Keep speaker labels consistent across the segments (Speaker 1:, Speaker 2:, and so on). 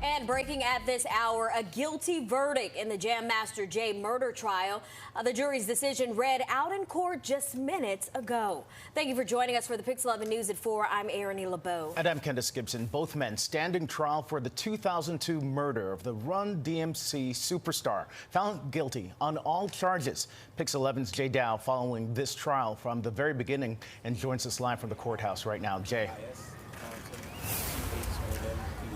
Speaker 1: And breaking at this hour, a guilty verdict in the Jam Master Jay murder trial. The jury's decision read out in court just minutes ago. Thank you for joining us for the Pix 11 News at 4. I'm Erin LeBeau.
Speaker 2: And I'm Candace Gibson. Both men standing trial for the 2002 murder of the Run-DMC superstar, found guilty on all charges. Pix 11's Jay Dow following this trial from the very beginning and joins us live from the courthouse right now. Jay.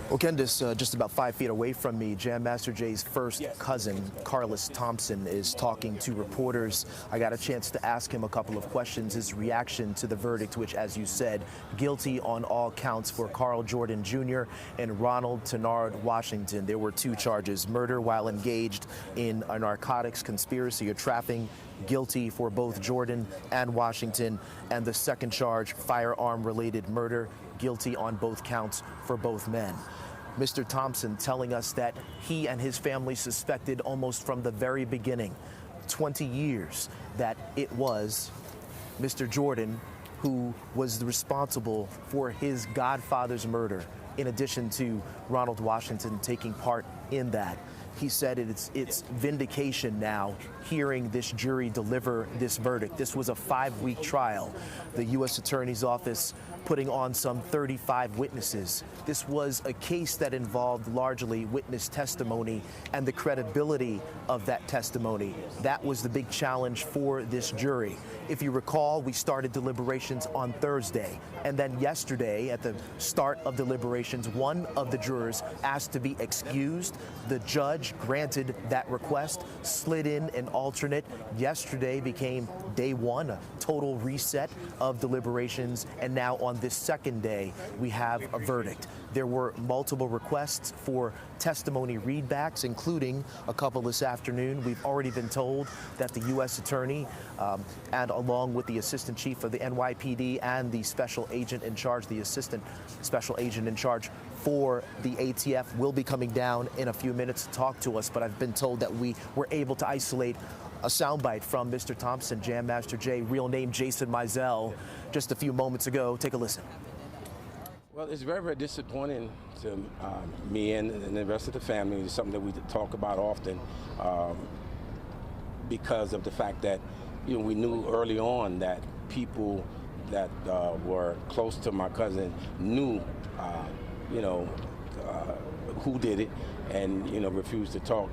Speaker 3: Well, Candace, just about 5 feet away from me, Jam Master Jay's first cousin, Carlos Thompson, is talking to reporters. I got a chance to ask him a couple of questions, his reaction to the verdict, which, as you said, guilty on all counts for Carl Jordan Jr. and Ronald Tennard Washington. There were 2 charges: murder while engaged in a narcotics conspiracy or trafficking, guilty for both Jordan and Washington, and the second charge, firearm-related murder, guilty on both counts for both men. Mr. Thompson telling us that he and his family suspected almost from the very beginning, 20 years, that it was Mr. Jordan who was responsible for his godfather's murder, in addition to Ronald Washington taking part in that. He said it's vindication now, hearing this jury deliver this verdict. This was a 5-week trial. The U.S. Attorney's Office putting on some 35 witnesses. This was a case that involved largely witness testimony and the credibility of that testimony. That was the big challenge for this jury. If you recall, we started deliberations on Thursday, and then yesterday, at the start of deliberations, one of the jurors asked to be excused. The judge granted that request, slid in an alternate. Yesterday became day 1, a total reset of deliberations, and now on this second day, we have a verdict. There were multiple requests for testimony readbacks, including a couple this afternoon. We've already been told that the U.S. Attorney, and along with the Assistant Chief of the NYPD and the Special Agent in charge, the Assistant Special Agent in charge for the ATF, will be coming down in a few minutes to talk to us. But I've been told that we were able to isolate a soundbite from Mr. Thompson, Jam Master Jay, real name Jason Mizell, just a few moments ago. Take a listen.
Speaker 4: Well, it's very, very disappointing to me and the rest of the family. It's something that we talk about often because of the fact that, you know, we knew early on that people that were close to my cousin knew, who did it, and, you know, refused to talk.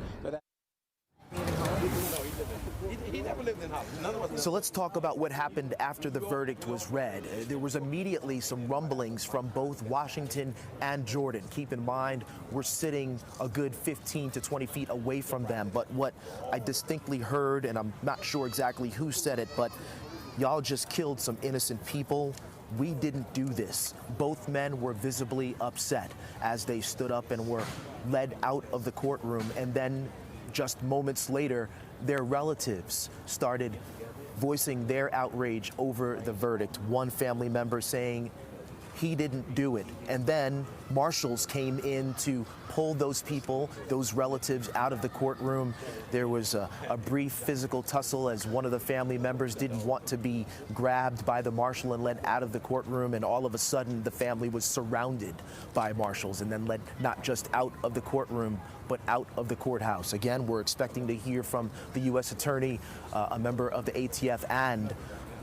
Speaker 3: So let's talk about what happened after the verdict was read. There was immediately some rumblings from both Washington and Jordan. Keep in mind, we're sitting a good 15 to 20 feet away from them. But what I distinctly heard, and I'm not sure exactly who said it, but y'all just killed some innocent people. We didn't do this. Both men were visibly upset as they stood up and were led out of the courtroom. And then just moments later, their relatives started voicing their outrage over the verdict. One family member saying he didn't do it. And then marshals came in to pull those people, those relatives, out of the courtroom. There was a brief physical tussle as one of the family members didn't want to be grabbed by the marshal and led out of the courtroom. And all of a sudden, the family was surrounded by marshals and then led not just out of the courtroom, but out of the courthouse. Again, we're expecting to hear from the U.S. Attorney, a member of the ATF, and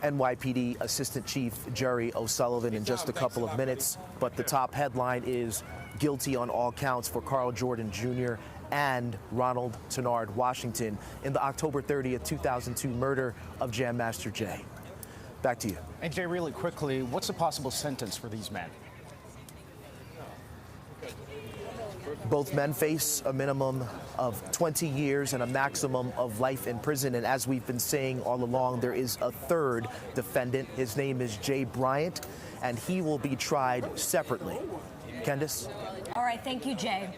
Speaker 3: NYPD Assistant Chief Jerry O'Sullivan in just a couple of minutes. But the top headline is guilty on all counts for Carl Jordan Jr. and Ronald Tennard Washington in the October 30th, 2002 murder of Jam Master Jay. Back to you.
Speaker 2: And Jay, really quickly, what's a possible sentence for these men?
Speaker 3: Both men face a minimum of 20 years and a maximum of life in prison. And as we've been saying all along, there is a third defendant. His name is Jay Bryant, and he will be tried separately. Candace?
Speaker 1: All right, thank you, Jay.